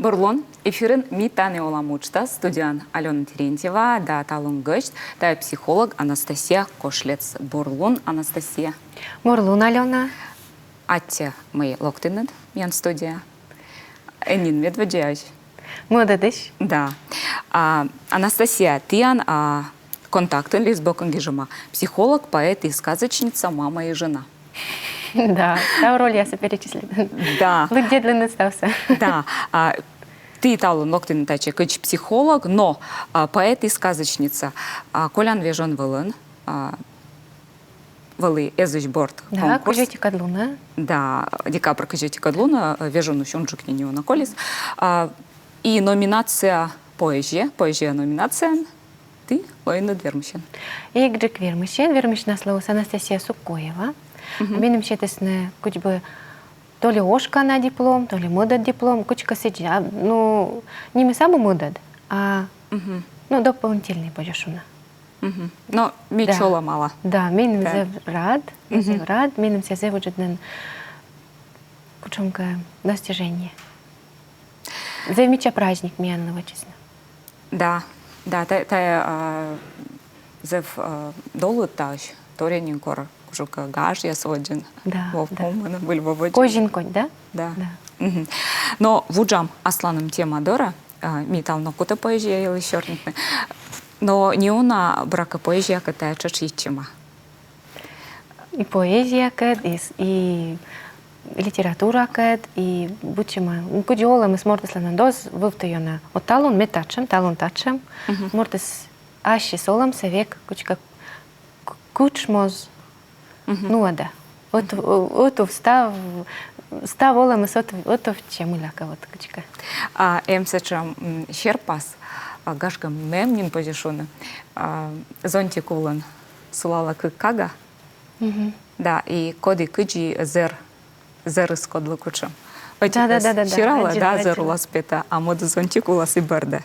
Бурлон, эфирын митане оламучта, студиян Алена Терентьева, да талон гость, да психолог Анастасия Кошлец. Бурлон, Анастасия. Бурлон, Алена. Атте мы локтынет, ян студия. Энин медведяж. Модадыш. Да. Анастасия, тиян контактын ли с боконгижима. Психолог, поэт и сказочница, мама и жена. Да, та роль я перечислила. Да. Где длинный остался? Да. Ты талон локтын таче кыч психолог, но поэт и сказочница. Колян вежон вылын. Вылы эзыч борт Да, конкурс. кажете кадлуна. Да, декабрь кажете кадлуна, вежон ущунжик не на колес. И номинация поэзия номинация. Ты Лойна Двермыщен. И Гджик Вермыщен, Вермыщна слово Анастасия Сукоева. Меним счетесне, куч бы то ли ошка на диплом, то ли модад диплом, кучка сидя. Ну, не мы самый модад, а ну, дополнительный пойдешуна. Но мечола мало. Да, меним зев рад, меним се зев уджеднен кучонка достижение. Зев меча праздник миянного честно. Да, та зев долу таш, торенин кор. Жука гаш я соджен. Да. Вовком был вовоч. Кожин конь, да? Да. Но вуджам асланом тема дора, метал на кута поэзия или чернитне. Но не она брака поэзия, которая чачичима. И поэзия кэд, и литература кэд, и бучима. Кудиола мы смортеслана доз вывтоена. От талон метачем, талон тачем. Смортес аши солом севек кучка кучмоз. Ну да. Вот встав олам от в чем иляка вот кучка. Сечам щерпас гашкам мемнин позишуна. Зонтик улан сулала кага. Да, и коди кыджи зер скодлу кучам. Да. Щирала, да, зер уласпета, а мода зонтик улас и берде.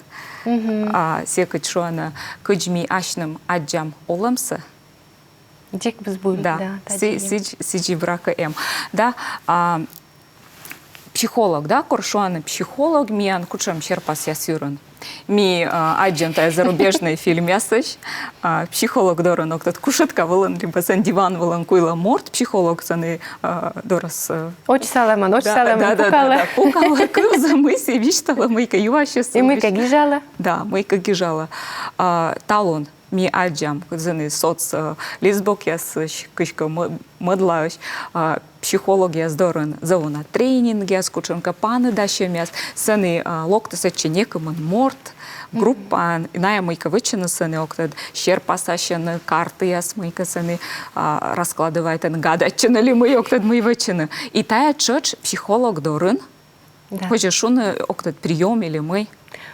Секать шуана кыджми ашным аджам оламса. Дик безбуй. Да, сиджи брака М. Да, психолог, да, коршуаны психолог, миан кучам щерпас ясюрен. Ми аджента зарубежный фильм ясыч, психолог доран октат кушетка вылан, либо сан диван вылан куйла морт, психолог саны дорас. Очень саламан, пукала. Да, пукала, кылза, мыси, виштала, мыйка юашис. И мыйка гижала. Да, мыйка гижала. Талон. Ми аджам, заны соц лесбок яс кышка мыдлаешь, психолог яс доран зауна тренинг яс кученка паны даща мяс, саны локта сеченекаман морт, группа иная мыйка вычина саны октад щерпасащаны карты яс мыйка саны раскладывает гадачина ли мы октад мы вычина. И тая чоч психолог доран, хочешь шуны октад прием или мы.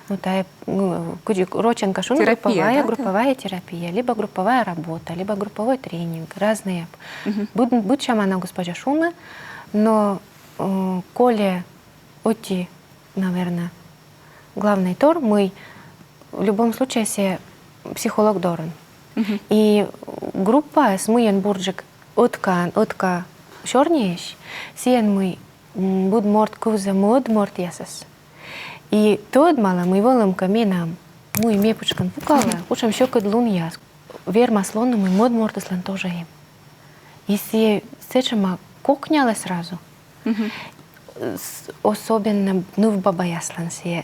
Ну, та роченка шуна групповая терапия, либо групповая работа, либо групповой тренинг, разные. Будь чем она госпожа шуна, но коли оти, наверное, главный тор, мы в любом случае се психолог доран. И группа с мыен бурджик отка шорнеешь, сиен мы буд морт куза морт ясас. И тот мало мы волом каменам, мы мепучкан пукала, учим еще кадлун яс. Верма слону мы мод мортеслан тоже им. И сечема кокняла сразу. Особенно в баба яслан се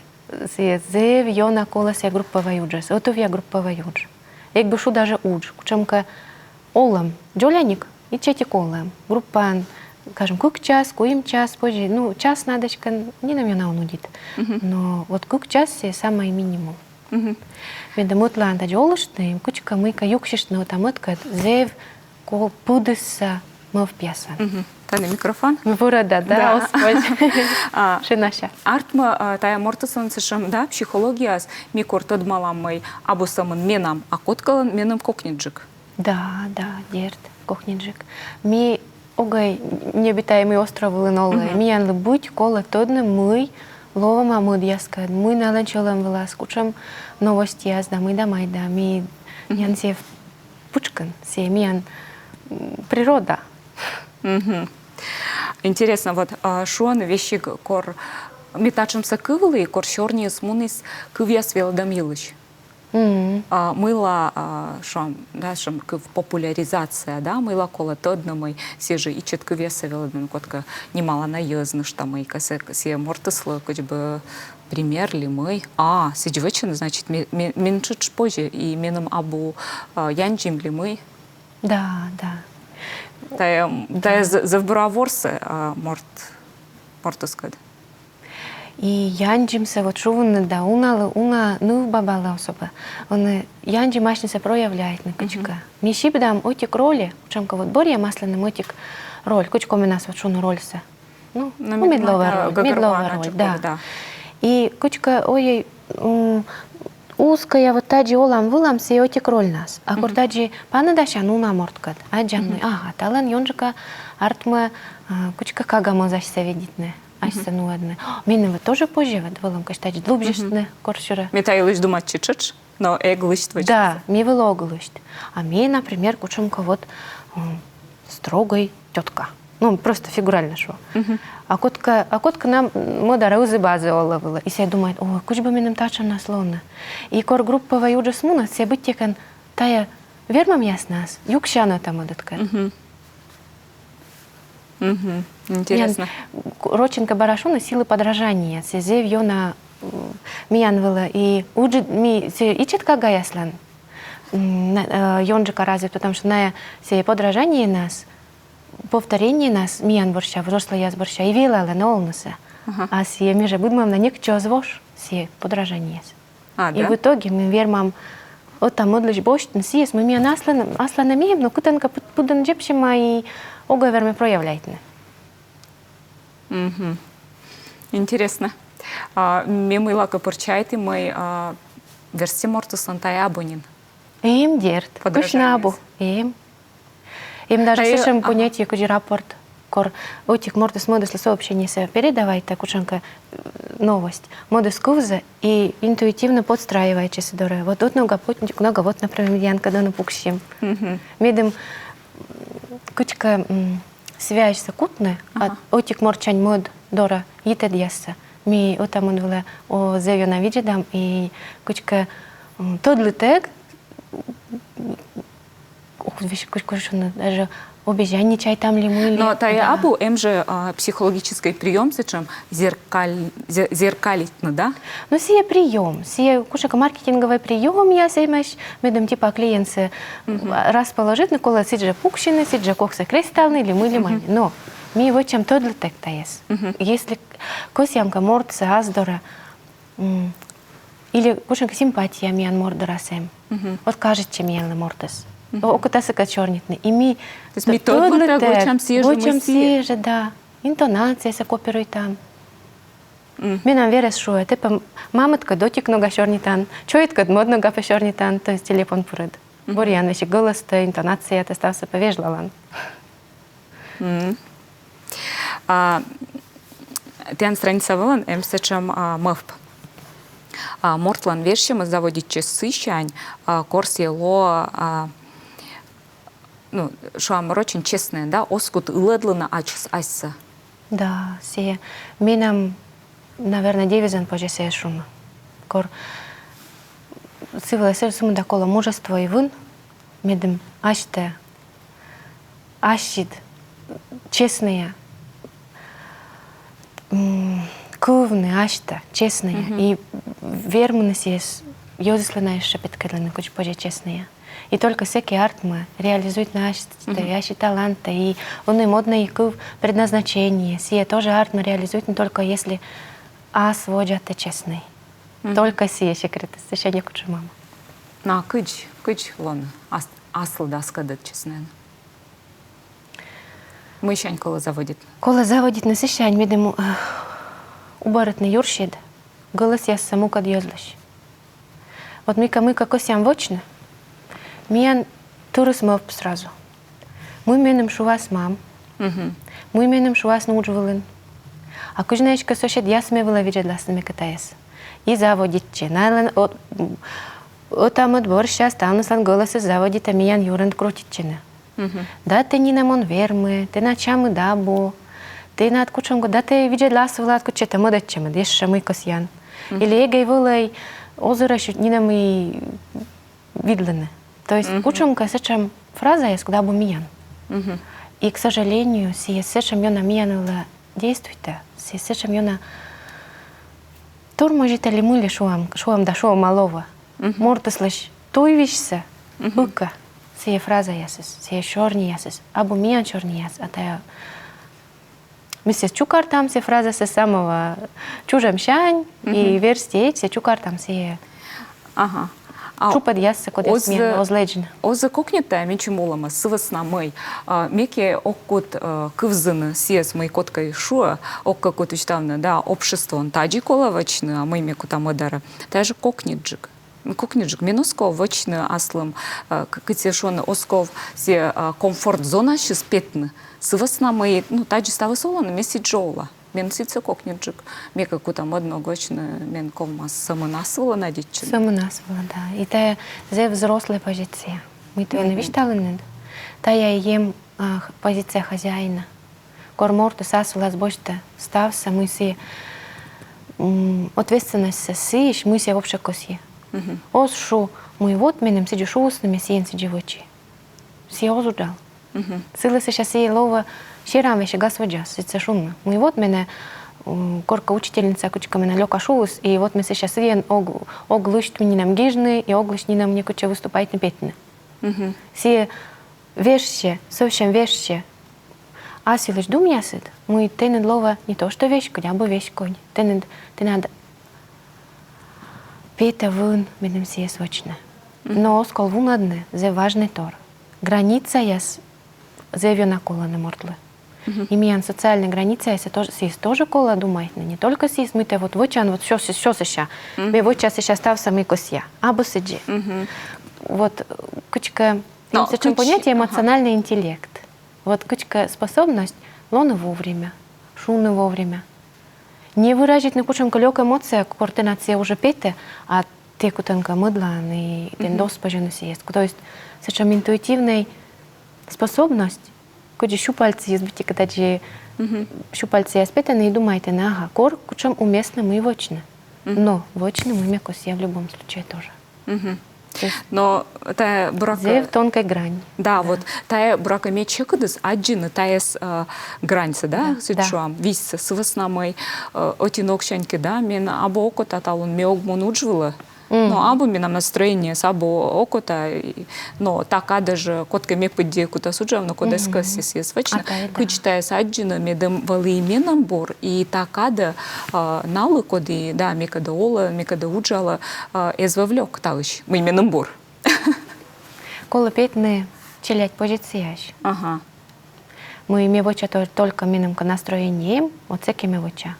зев йона кола се группова юджес. Отов я группова юдж. Якби шу даже удж, кучемка олам джоляник и чети колам. Группан кажем, кук час, куим час, позже, ну, час надочка, не на меня унудит. Но вот кук час – самый минимум. Ведь мы тланда джолошты, кучка мыка юкшишно, там отка, зев, кол пудыса, мов пьяса. Та на микрофон? Burada, да, Господь. Шинаша. Артма, тая мортасан сешам, да, психология, ми кортод маламай, або самын менам, а коткалан менам кокниджик. Да, дерт, кокниджик. Ми огай необитаемый остров Лынолы. Миян быть кола тодны мы ловом амуд яска. Мы наланчолам вылаз, кучам новости язда, мы да майда. Ми ян сев пучкан, се миян природа. Интересно, вот шуан вещи кор Метачимся кывылы, корщорни смунис кывьяс велодамилыш. Мыла шам, да, шам кыв популяризация, да, мыла кола тоднамый, се же и четко веса велодан котка немало наездно, что мы касе мортыслы, хоть бы пример ли мы. Сидевечен, значит, меньше позже, и меном абу янджим ли мы. Да. Та завбраворсе мортыскад. И янджимся, вот что он да, уна бабала особо. Он янджи машница проявляет на кучка. Ми шибдам отик роли, чамка вот борья масляный мотик роль, кучка у нас вот что на рольса. Ну, медловая роль, да. И кучка, ой, узкая вот таджи олам вылам се отик роль нас. А курдаджи пана даша ну на морткат. А джамны, талан йонжика артма кучка кагама зашся видитне. Айса ну одне. Мене вот тоже позже вот вылам каштач длубжишне коршура. Метайлыш думать чичич, но эглыш твой. Да, ми вылоглыш. А ми, например, кучумка вот строгой тетка. Ну, просто фигурально шо. А котка нам модара узи бази оловила. И се думает, ой, куч бы менем тачам наслонна. И кор группа ваюджа смуна, се быть текан, тая вермам яснас, юкшана там одатка. Интересно. Роченка барашуна силы подражания. Се зев йона миянвела и уджи ми се ичетка гаяслан. Йонджика развит, потому что на се подражание нас, повторение нас миян борща, взрослая я с борща, и вилала на олнуса. А се межа будмам на некчо звош, се подражание. И в итоге мы вермам от там одлич борщ, сиес мы миян аслана мием, но кутанка пудан джепшима и оговерме проявляйтне. Интересно. Мемы лака порчайте мой версия мортусан таябунин. Им дерт. Кушнабу. Им даже слышим понятие, куди рапорт. Кор отик мортус модус сообщение се передавайте, кучанка новость. Модус кувза и интуитивно подстраивайте сидоре. Вот тут много вот, например, медианка да напукшим. Медем кучка связь сакутне, а отик морчань мод дора ите дьяса. Ми отам вела о зевьона виджедам и кучка тодлитег. Вещь кучка даже обезьянничай там ли мы. Но тая абу же психологический прием, зачем зеркалить, да? Ну, сие прием, сие кушака маркетинговый прием, я займаюсь, медом типа клиенты расположить на коло сиджа пукшины, сиджа кокса кристаллный, ли мы, но ми его чем то для текта есть. Если косямка мордца аздора или кушака симпатия миян мордора сем, вот кажет чем миян мордес. Окатасака чернитный. И ми то чем съеже, да. Интонация се копирует там. Ми нам верес шуе. Тепа мамытка дотик нога чернитан, чоитка модно гапе чернитан, то есть телефон пуред. Борьян вещи голос-то, интонация, это стався повежлалан. Тян страница вылан, сечем мывп. Мортлан вершим заводить часы щань, корсиело ну, шуам очень честная, да, оскут ледлана ачс айса. Да, сие. Минам, наверное, девизан позже сие шума. Кор цивилизация сумма докола мужество и вын, медем аште, ашид, честные, кувны, ашта, честные. И вермуны сие, йозислена шепеткадланы, куч позже честные. И только всякий артма реализует наши таланты, и он и модный кув предназначение. Сие тоже артма реализует не только если сводят честный. Только сие секреты, совершенно куча мама. На кыч лон, асл да скадет честный. Мы щань кола заводит. Кола заводит на сещань, медему уборотный юршид, голос я саму кадьёзлащ. Вот мика косям вочно, миян турус мов сразу. Мы менем шувас мам. Мы менем шувас научвылын. А кужнечка сошед я смевала видеть ластами катаяс. И заводит че. Найлан отам отбор сейчас стануслан голосы заводит, а миян юрент крутит чена. Да ты не намон вермы, ты ночам и дабу, Ты над кучем года ты видишь лас влад кучета модачем, еще мы косьян. Или егай волей озеро не нам и видлены. То есть кучем косячем фраза есть куда бы миян. И, к сожалению, си сечем ёна миянула действуйте, си сечем ёна тур можете ли мы ли шуам да шуам малова. Морты слышь, той вишься, быка. Си фраза ясес, си чорни ясес, або миян чорни яс, а та миссис чукар там си фраза се самого чужем щань и верстеть си чукар там си. Ага. Чупад ясса куда смена озледжена. Оза кокнята мечемулама сывасна мэй. Меки оккот кывзыны сиес мэй коткай шуа, окка кот учтавна, да, общество таджи коловачны, а мэй меку там адара. Даже кокниджик. Кокниджик минуско вачны аслым кытешоны осков се комфорт-зона шиспетны. Сывасна мэй, ну, таджи ставы солоны меси джоула. Мен сице кокниджик. Мека кутам одногочно мен ковмас самонасвала надичен. Самонасвала, да. И та зе взрослая позиция. Мы то не виштали нет. Та я ем позиция хозяина. Корморта сасвала сбочта стався, мы си ответственность сиш, мы си вообще коси. Ос шу, мы вот менем сиджу шуснами, сиен сиджу вочи. Си озудал. Сила се сейчас и лова щирам вещи газ воджас, это шумно. Мы вот мене корка учительница кучка мене лёка шулус, и вот мы сейчас и оглышт мне нам гижны, и оглышт не нам некуча выступать на петне. Все вещи, совсем вещи. А си лишь дум ясит, мы тенед лова не то что вещь, куда бы вещь конь. Тенед надо пета вын менем сие свочно. Но скол вун одне, зе важный тор. Граница яс заявлена кола на мортлы. Имеян социальная граница, если тоже кола думает, не только сис, мы-то вот вочан, вот что сейчас, мы вот сейчас став сами косья, або сиджи. Вот кучка, чем понятие эмоциональный интеллект. Вот кучка способность лону вовремя, шумно вовремя. Не выражать на кучем колёк эмоция, координация уже пете, а те кутенка мыдлан и тендос поженусь есть. То есть совершенно интуитивной способность, когда щупальцы есть, быть, когда же щупальцы аспетаны и думаете, ага, кор, кучем уместно мы вочно. Но вочно мы мекося в любом случае тоже. Но тая брака... в тонкой грани. Да, вот тая брака мече кыдыс аджины таяс граньса, да, сычуам, висса сываснамай, отинок щаньки, да, мен або окот аталун меогмон уджвыла. Но або минам настроение сабо окота, но така даже котка ме подде кута суджав, но кода скасис есть вачно. Кычтая саджина медем валы именам бор, и така да налы коды, да, мекада ола, мекада уджала, эзвавлёк талыш, мы именам бор. Кола петны челять позицияш. Ага. Мы мевоча только минам настроением, вот цеки мевоча.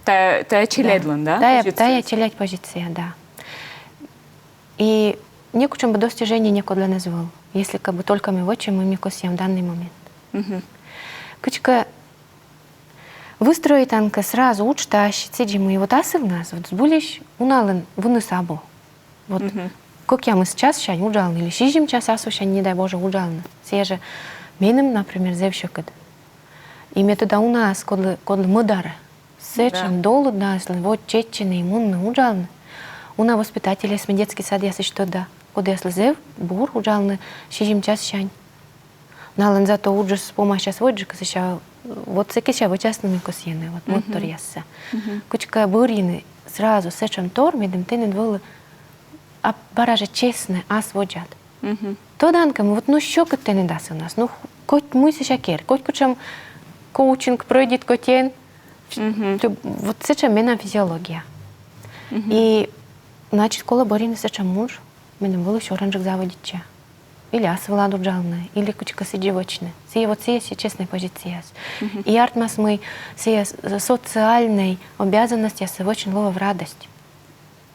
Тая челядлан, да? Тая челять позиция, да. И некучем бы достижения некуда назвал, если как бы только мы вочим, мы микосьем в данный момент. Кучка выстроить танка сразу учта, сидим и вот асы в нас, вот сбулись унален вуны сабо. Вот как я мы сейчас щань уджалны, или сижим час асу щань, не дай Боже, уджалны. Все же менем, например, зевщикад. И метода у нас, код мудара. Сечем долу дасли, вот чечены, иммунны, уджалны. У нас воспитатели с детский сад, если что, да. Куда если зев, бур, уджалны, сижим час щань. Нален зато уджас с помощью своджика, вот всякие ща вычастными косьены, вот мотор ясса. Кучка бурины сразу сечем тор, медем тенет вылы, а бараже честно, а своджат. То данкам, вот ну що кот не дасть у нас, ну хоть мы сейчас хоть кучем коучинг пройдет котен, вот сечем мена физиология. И значит, кола борины сечем муж, менем вылы еще оранжик заводить. Или ас владу джалны, или кучка сидевочны. Сие вот сие честная позиция. И артмас мы сие социальной обязанности се очень лова в радость.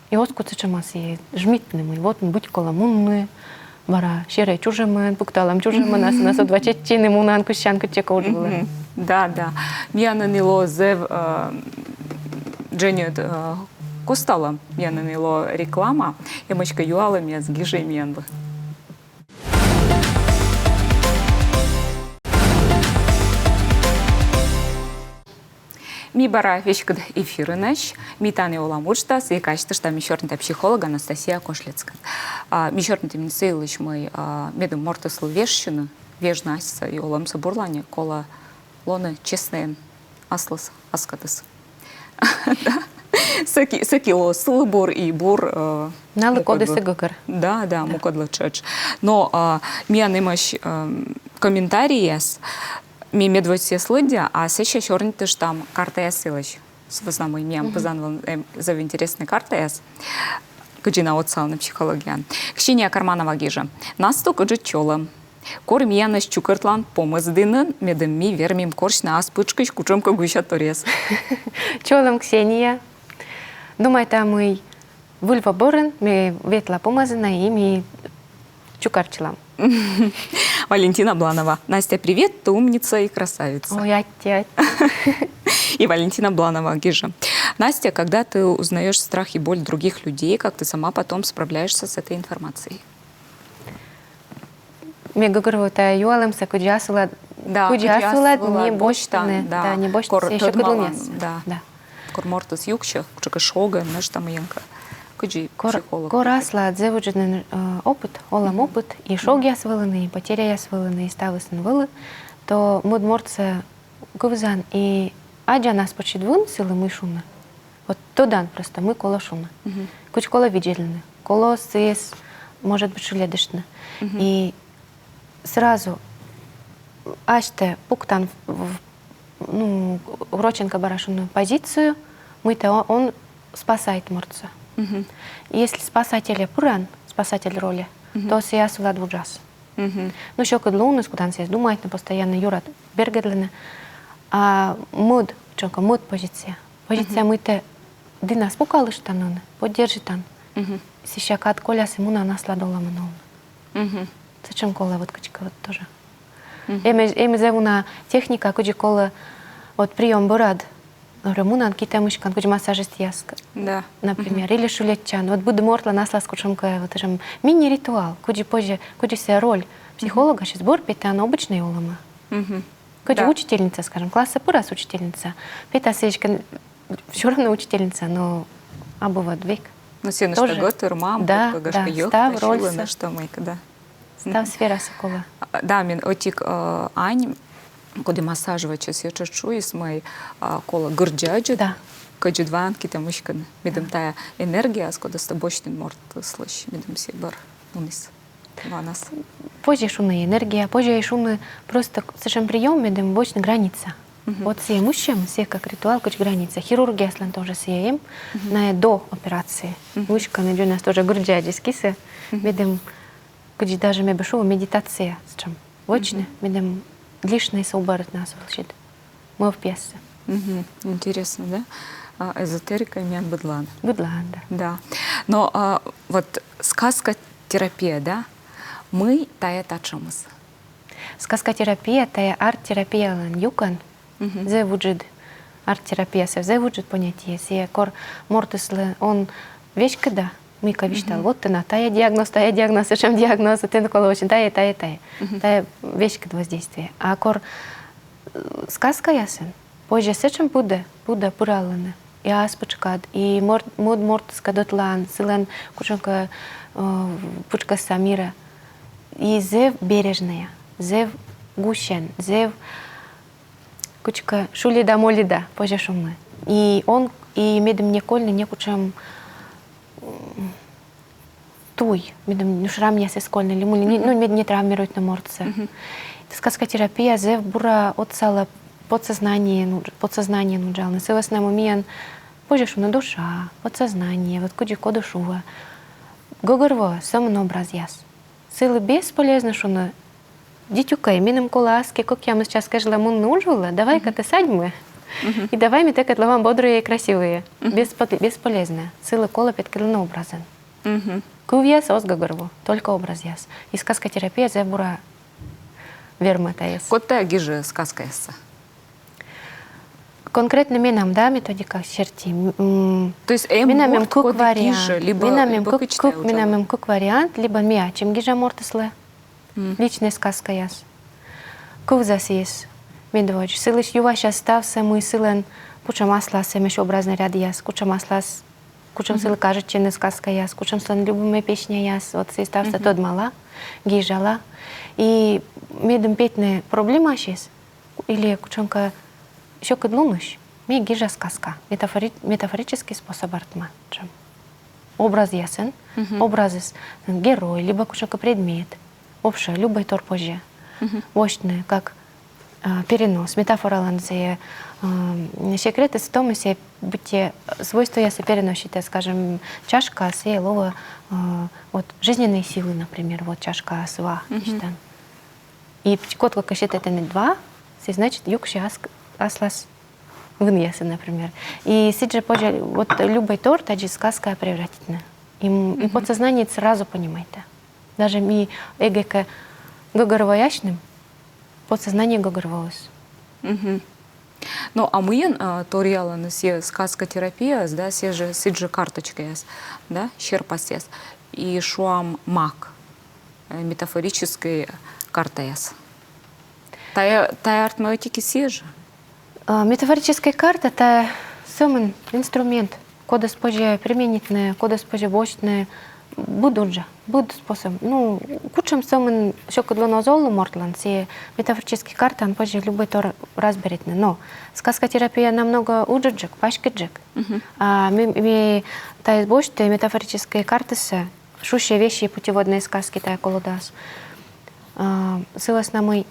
И вот куча мас сие жмитны мы, вот будь коломунны, бара щере чужемен, пукталам чужемен, нас одвачечины мунан кущанку чека ужила. Да, да. Мьяна нило зев Дженет костала, мьяна нило реклама, ямочка юала меня с гижей мьянбы. Ми бара вещкад эфирынаш, ми таны олам учтас, и качество, что ми черный психолог Анастасия Кошлецкая. Ми черный тем сейлыш мы медом мортослу вещину, вежнасца и олам соборлане, кола лоны честные аслас аскатыс. Сакило сылбур и бур. Налы кодысы гыкыр. Да, мукадлы чач. Но ми анимаш комментарияс, ми медвосе слыдя, а сеща чернитыш там карта ясылыш. Связно мы миям познавал за интересные карты яс. Каджина отцал на психология. Кшиния Карманова гижа. Настук каджи чолом. Кор мияныш чукыртлан помыздынын, медым ми вермим коршна аспычкыш кучомка гуща торез. Чолом Ксения. Думаю, там мы вульва борен, мы ветла помазана и мы чукарчилам. Валентина Бланова. Настя, привет, ты умница и красавица. Ой, ать. И Валентина Бланова, гижа. Настя, когда ты узнаешь страх и боль других людей, как ты сама потом справляешься с этой информацией? Мне говорю, это юалемся куджасула, не бочтаны, да, не бочтаны, еще кудлунес. Да. Кормортус юкча, кучка шога, наш там янка. Куджи психолог. Корасла дзевуджен опыт, олам опыт, и шог я свыланы, и потеря я свыланы, и ставы сын вылы, то мудморца говзан, и аджа нас почти двун силы мы шуна. Вот то дан просто, мы коло шуна. Куч коло виджельны, коло сыс, может быть, шуледышны. И сразу аште пуктан Уроченко барашунную позицию, он спасает морца. Если спасатель пуран, спасатель роли, то сейчас влад вуджас. Ну, еще кудлунус, куда он сейчас думает, на постоянно юрат бергедлина. А муд, чонка муд позиция. Позиция мы-то дина спукалы штануны, поддержит он. Сейчас кат коля симуна насладола мановна. Зачем кола вот качка вот тоже? Эми зевуна техника, куди кола вот прием бурад, ремунан кита мышкан, куди массажист яска. Да. Например, или шулетчан. Вот буду мортла наслас кучомка, вот это мини-ритуал, куди позже, куди вся роль психолога, сейчас сбор питан обычный улама. Куди учительница, скажем, класса пурас учительница. Пита сечка, все равно учительница, но бывает век. Ну, все на что готовы, мам, да, став роль, на что мы, когда. Став сфера сокола. Да, мен отик ань, коли массажувача я чачу и смей кола гырджаджу, каджу дванки там ушкан, медом тая энергия, скода с тобочным морт слышь, медом все бар унис. Ванас. Позже шумная энергия, позже шумы просто совершенно прием медом бочная граница. Вот все мужчины, все как ритуал, как граница. Хирургия слан тоже сеем на до операции. Мужчина у нас тоже гырджаджи скисы, медом куди даже me бешова медитация с чем вочне, медем лишнее соубарит нас волчит. Мы в пьесе. Интересно, да? Эзотерика имеет быдлан. Быдлан, да. Да. Но вот сказка-терапия, да? Мы тая тачамыз. Сказка-терапия, тая арт-терапия лан юкан. Зе вуджид арт-терапия, зе вуджид понятие. Се кор мортыслы, он вещь когда. Мика виштал, вот ты на тая диагноз, зачем диагноз, ты на коло очень тая. Тая вещь к воздействию. А кор сказка ясен. Позже сечем буде пуралане. И аспочкад, и мод скадотлан, силен кучонка пучка самира. И зев бережная, зев гущен, зев кучка шулида молида, позже шумы. И он, и медом некольно некучем туй, медом шрам ясе скольный, ну мед не травмирует на морце. Сказка-терапия зев бура отсала подсознание нуджал. На севасна момент позже шумна душа, подсознание, вот куди кодушува. Гогорво самон образ яс. Силы бесполезно шумна. Дитюкай, минем коласки, как я мы сейчас скажем, мун нужула, давай-ка ты садьмы. И давай мне так отловам бодрые и красивые. Бесполезно. Силы кола петкилна образен. Кувьяс озгогорво, только образ яс. И сказка-терапия зебура верма таес. Котта гиже сказка яса. Конкретно минам, да, методика черти. То есть минамем кук вариант, либо минамем кук вариант, либо миа, чем гижа мортесле. Личная сказка яс. Кувзас есть. Медвоч. Силыш юва сейчас стався мой силен куча масла, еще образный ряд яс, куча масла, куча силы кажет, че не сказка яс, куча слон любимая песня яс, вот состався тот мала, гижала. И медом петная проблема сейчас, или кучонка еще кадлунуш, ми гижа сказка, метафорический способ артма. Образ ясен, образ герой, либо кучонка предмет, общее, любой тор позже. Вощное, как перенос, метафора ланция. Секрет в том, если будьте свойства, если переносите, скажем, чашка, сея, лова, вот жизненные силы, например, вот чашка сва, и кот как это не два, значит, юкши аслас выньясы, например. И сиджи позже, вот любой торт, таджи сказка превратительна. И подсознание сразу понимаете. Даже ми эгека гоgoроваящным, подсознание гоgoровалось. Ну, а мы торьяла на все сказкотерапия, да, все же сиджи карточка есть, да, щерпасес, и шуам мак, метафорическая карта есть. Тая артмеотики все же. Метафорическая карта — это самый инструмент, куда спозже применительное, куда спозже бочное, будут способ. Ну, кучам самым щекодлонозолу мортлан, все метафорические карты, он позже любой то разберет. Но сказкотерапия намного уджиджик, пашкиджик. А мы та из бочты метафорические карты с шущие вещи и путеводные сказки, та колодас. Сылась на мой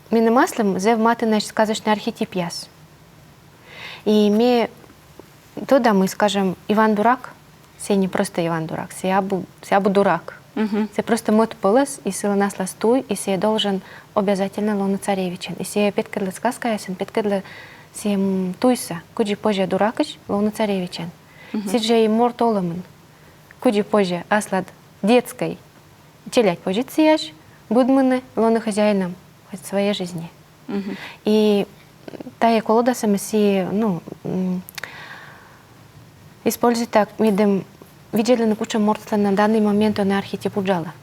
миномаслом, зев маты наш сказочный архетип яс. И мне туда мы скажем Иван Дурак, все не просто Иван Дурак, все абу дурак. Все просто мот полос, и сила нас ластуй, и все должен обязательно лоно царевичен. И все петкадла сказка ясен, петкадла все туйса, куджи позже дуракыч, лоно царевичен. Сиджи и мор толомен, куджи позже аслад детской, челять позицияш, будманы лоно хозяином хоть своей жизни. И та колода сами все, ну, используют так, видим, видели на кучам мортла на данный момент на архетипу джала.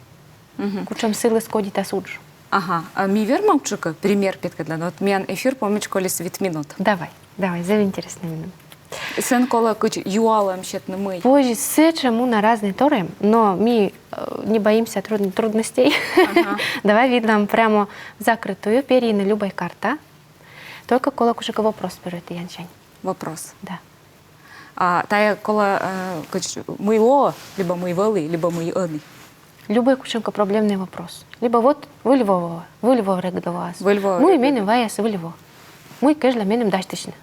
Кучам силы скодит асудж. Ага, а ми вермам чука пример петкадла, вот мен эфир помнишь коли свит минут. Давай, за интересный минут. Сен кола куч юалам щет на мы. Позже сечему на разные торы, но мы не боимся трудностей. Давай видим прямо закрытую перья на любой карта. Только кола кушека вопрос берет Янчань. Вопрос. Да. А тая кола мыло, либо мы вели, либо мы они. Любой кушенка проблемный вопрос. Либо вот вы Львова регдовас. Мы именем ваяс вы Львов. Мы кэжла менем дастична.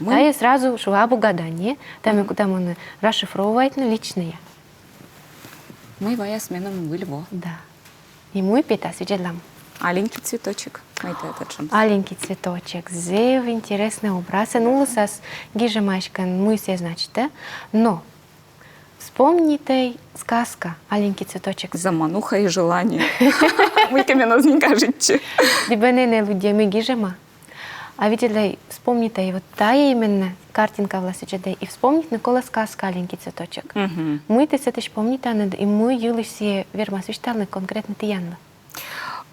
А я сразу швабу гадание, там куда мы расшифровывать на личные. Мы ваяс менем вы Львов. Да. И мы пита свидетелям. Аленький цветочек. Аленький цветочек. Зев интересный образ. Ну, сас гижемашкан мы все значит, да? Но вспомните сказка «Аленький цветочек». Замануха и желание. Мы каменос не кажете. Дебенене люди мы гижема. А видели, вспомните, и вот та именно картинка власичеде, и вспомните Никола сказка «Аленький цветочек». Мы ты это помните, и мы юли все верма свишталны конкретно тиянла.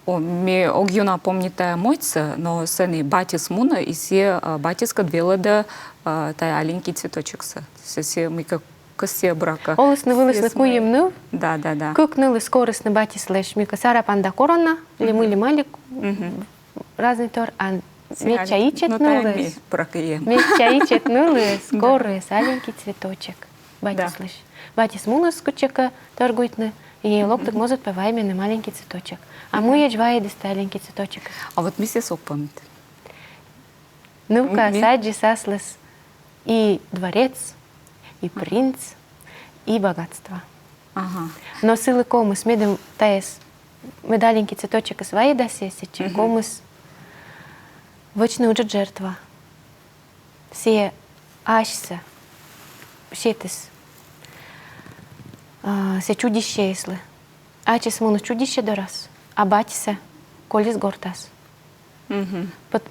О, ми огюна помните мойца, но сени батис муна, и все батиска двеледа та аленький цветочек. Все мы как все брака. Олесны вылезли куемну. Да. Кукнули скоростно батис леш. Мика сара панда корона, лимали разный тор, а мечаичет нулы. Мечаичет нулы, скорый аленький цветочек. Батис леш. Батис муна скучека торгуйтны. И лопток может певать именно маленький цветочек. А мы ежвая маленький цветочек. А вот миссия сок помнит. Ну-ка, саджи саслес и дворец, и принц, и богатство. Ага. Но силы комус медем таес медаленький цветочек из ваи досесечи, комус вочный уже жертва. Все ашса, щетис, се чудище если. Ачис моно чудище дорас, а батиса колис гортас.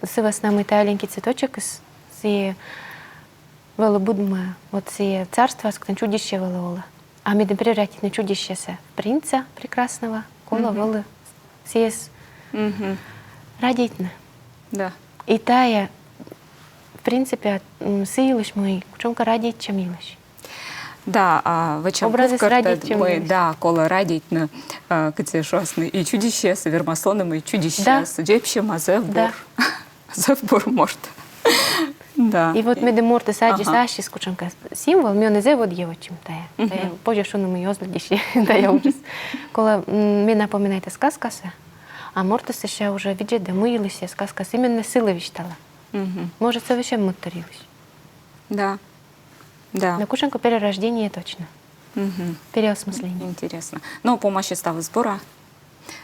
Сывас нам италенький цветочек се вело будма, вот се царство, скан чудище вело. А мы превратить на чудище се принца прекрасного, кола вело сес радительно. Да. И тая принципе, сыйлыш мы, кучонка радить, чем илыш. Да, а в чем Образы радить, чем мы, илыш. да, кола радить на катешосны и чудище с вермасоном и чудище Да. с джепщем, а зевбор. Да. Зевбор может. Да. И вот мы деморты саджи Ага. саши с кучонка символ, мне не зевод девочим тая. Тая позже шуну мы ёзлядище, тая ужас. Кола мне напоминает сказка, а мортас еще уже видит, да мы илыся сказка именно сила вещтала. Мгм. Может, совершенно муторилась. Да. Да. На кушанку перерождение точно. Мгм. Переосмысление. Интересно. Ну, помощи става збора.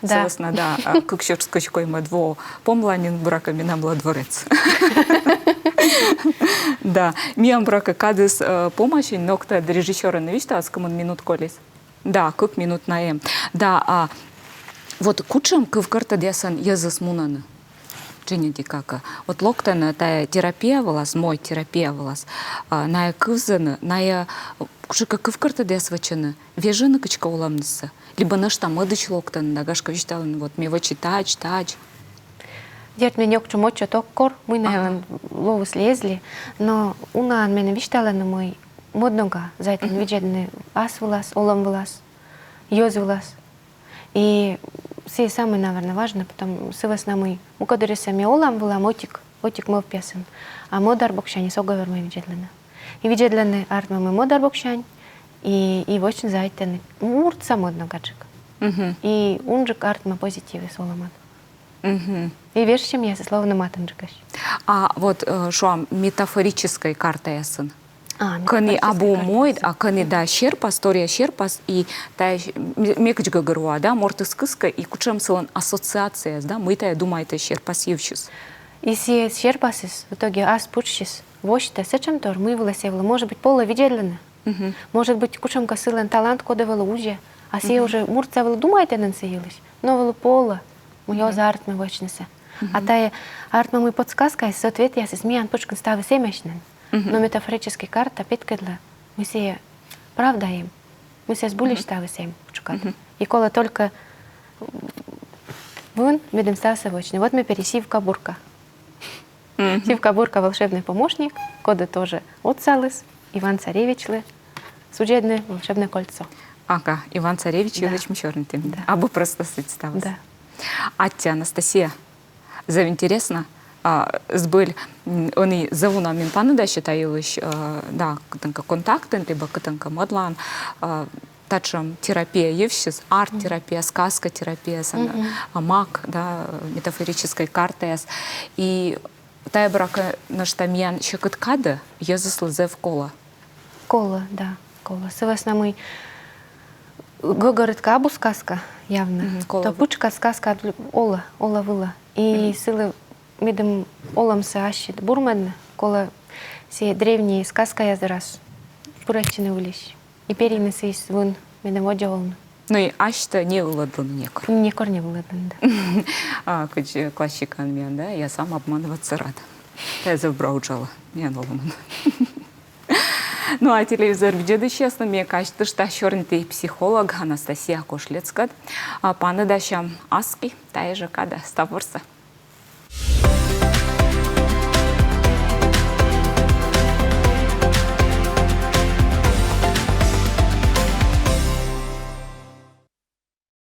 Да. Согласно, да. Как ще с качкой мы дво помланин браками нам была дворец. Да. Миам брака кадыс помощи, но кто режиссера не вижу, а с кому минут колес. Да, как минут на ем. Да, а вот кучам кывкарта десан языс мунаны. Джинити кака. Вот локтана тая терапия волас, мой терапия волас. Ная кывзаны, ная кушика кывкарта десвачаны. Вежаны качка уламныса. Либо наш там мыдыч локтан, да гашка вичталан, вот мева читач. Дед мне нёк чумочо токкор, мы на лову слезли, но уна меня виштала на мой моднога, за это виджедны ас влас, олам влас, йоз влас. И все самое, наверное, важно, потому что вас на мой, у которых сами олам влам, отик мов песен, а модар бокшани соговер мы виджедлена. И виджедлены арт мы модар бокшань, и очень за это мурца модногаджик. И унжик арт мы позитивы соламат. И веш, чем я со словно матом джикаш. А вот что метафорической картой ясын. Кани метафорическая абу карта. мой, а кани да шерпас, тория шерпас, и та мекачга гаруа, да, мортыс кыска, и кучам сылан ассоциация, да, мы та думаете шерпас евчус. И си шерпасис, в итоге ас пуччис, вошта, сечем тор, мы власевла, может быть, пола видедлена, может быть, кучам косылен талант кодевала уже, а си уже мурцевала думаете нансеилась, но вела пола, мое за арт мы вочнеся. А та арт мы подсказка, и соответ я с миян пучкан ставы семечнен. Но метафорически карта питкадла, мы се правда им, мы се сбулиш ставы сем пучкат. И кола только вон видим стався вочне. Вот мы пересив кабурка. Сивка Бурка волшебный помощник, коды тоже отцалыс, Иван Царевичлы, судебное волшебное кольцо. Ага, Иван Царевич Да. и Лечм Черный тем. Да. Абы просто става. Да. Атя, Анастасия, за интересно, сбыль, они завуна минпаны да считаешь, да, катанка контактен, либо катанка модлан, тачем терапия евщис, арт-терапия, сказка-терапия, маг, да, метафорической карты. И тая брака наш тамьян щекоткада, я заслызе в кола. Кола, да, кола. Согласно мы говорит кабу сказка явно. Кола То вы. пучка сказка ола выла. И силы видим олам се ащит бурмедна, кола все древние сказка я раз пуречины улись. И перенесы из вон видим одеолну. Ну и аш-то не уладлен некор. Не корни выладан, да. Классика мен, да, я сам обманываться рада. Я забрауджала, не наломан. Ну а телевизор видео честно, мне кажется, что черный психолог Анастасия Кошлецкая, паны дащам аски, та же када, ставурса.